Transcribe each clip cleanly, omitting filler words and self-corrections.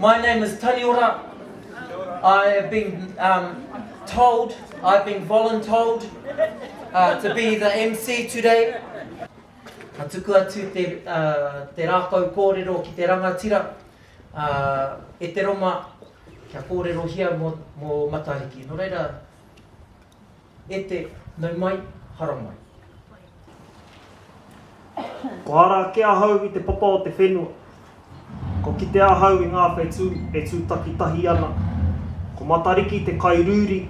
My name is Taniora. I have been I've been voluntold to be the MC today. Ka tuku atu te rākau kōrero ki te rangatira. Eteroma, kia kōrero hia mō Matariki. Nō reira, nau mai, hara mai. Ko ara ke ahau I te papa o te whenua. Ko ki te ahau I ngā whetū e tūtaki tahi ana. Ko Matariki te kairūri,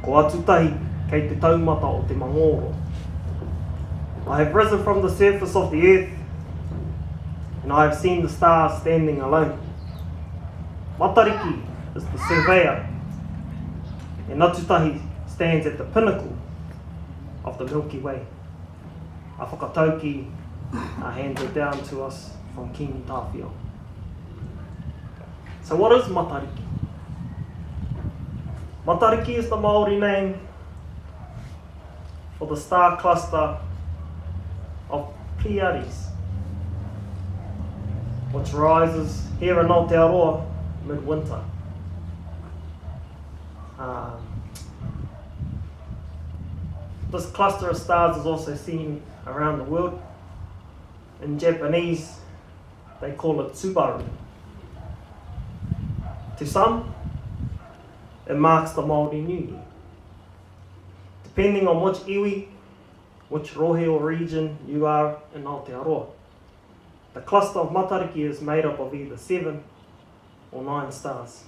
ko atutahi kei te taumata o te mangoro. I have risen from the surface of the earth, and I have seen the stars standing alone. Matariki is the surveyor, and atutahi stands at the pinnacle of the Milky Way. A whakatauki are handed down to us from King Tāwhio. So what is Matariki? Matariki is the Māori name for the star cluster of Pleiades, which rises here in Aotearoa midwinter. This cluster of stars is also seen around the world. In Japanese, they call it Tsubaru. To some, it marks the Māori New Year. Depending on which iwi, which rohe or region you are in Aotearoa, the cluster of Matariki is made up of either 7 or 9 stars.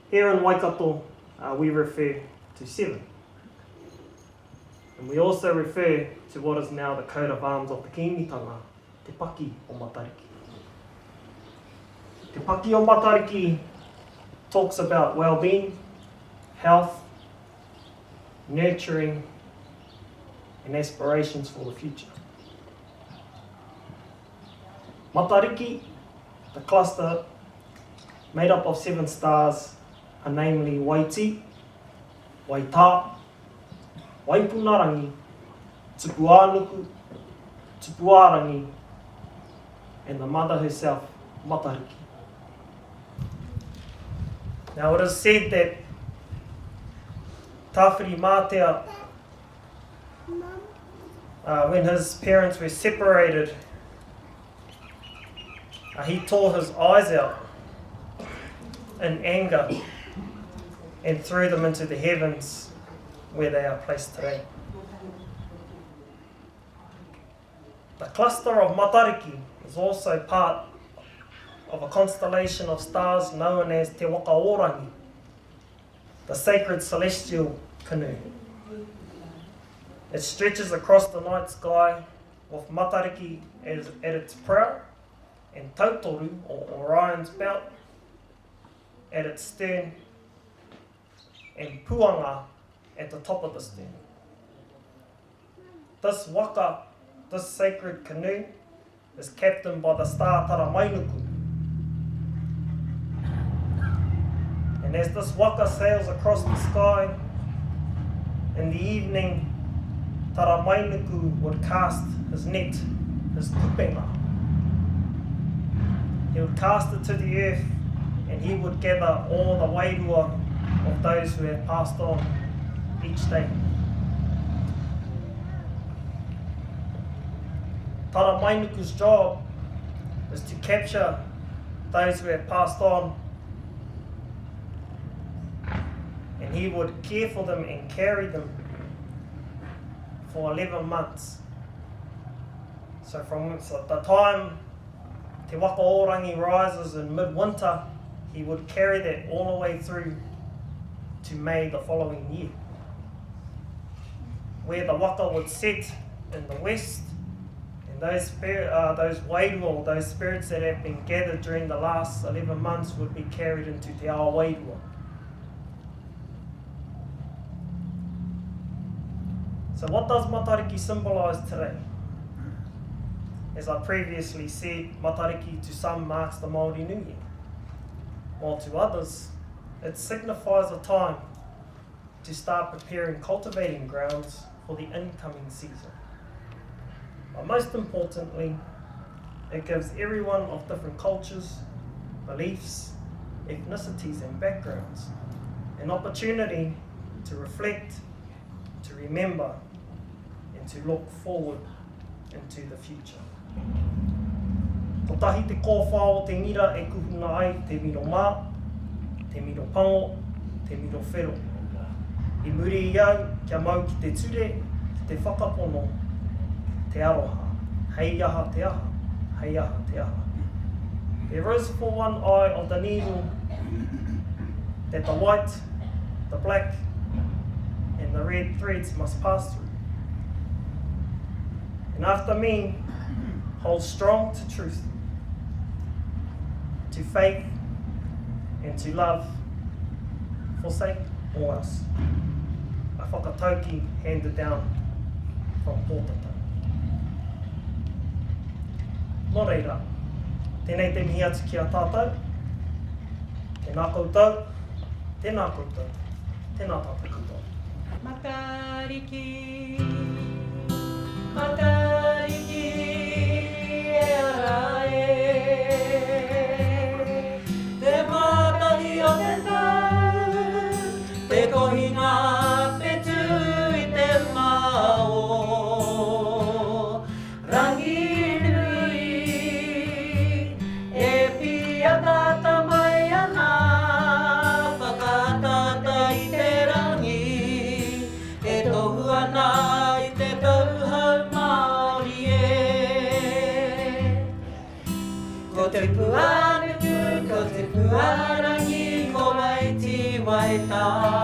Here in Waikato, we refer to 7. And we also refer to what is now the coat of arms of the Kīnitanga, Te Paki o Matariki. Te Paki o Matariki talks about well-being, health, nurturing, and aspirations for the future. Matariki, the cluster made up of 7 stars, are namely Waiti, Waitā, Waipunarangi, Tupuanuku, Tupuarangi, and the mother herself, Matariki. Now it is said that Tāwhiri Mātea, when his parents were separated, he tore his eyes out in anger and threw them into the heavens where they are placed today. The cluster of Matariki is also part of a constellation of stars known as Te Wakaorangi, the sacred celestial canoe. It stretches across the night sky with Matariki at its prow and Tautoru, or Orion's belt, at its stern, and Puanga at the top of the stern. This waka, this sacred canoe, is captained by the star Taramainuku. And as this waka sails across the sky, in the evening, Taramainuku would cast his net, his tupenga. He would cast it to the earth, and he would gather all the wairua of those who had passed on each day. Taramainuku's job is to capture those who had passed on, and he would care for them and carry them for 11 months. So from the time Te Wakaorangi rises in midwinter, he would carry that all the way through to May the following year, where the waka would set in the west, and those wairua, those spirits that have been gathered during the last 11 months would be carried into Te Awa Wairua. So what does Matariki symbolise today? As I previously said, Matariki to some marks the Māori New Year, while to others it signifies a time to start preparing cultivating grounds for the incoming season. But most importantly, it gives everyone of different cultures, beliefs, ethnicities and backgrounds an opportunity to reflect, to remember, and to look forward into the future. Ko tahi te kōwhao te ngira e kuhuna ai te miro mā, te miro pango, te miro whero. I muri i au kia mau ki te ture, ki te whakapono, te aroha. Hei aha te aha, hei aha te aha. There is for one eye of the needle that the white, the black, and the red threads must pass through. And after me, hold strong to truth, to faith, and to love, forsake all else. A whakatauki handed down from pōtata. Nō reira, tēnei te mihi atu ki a tātou, tēnā koutou, tēnā koutou, tēnā tātou koutou. Matariki, Matariki, e ara e. Te mātahi o te tau, te kohina petu i te mao. Rangi nui, e pia tata mai ana, whakatata i te rangi, e tohu ana i te tauhau Māori e. Ko te puanuku, ko te puarangi, ko mai ti wai tā.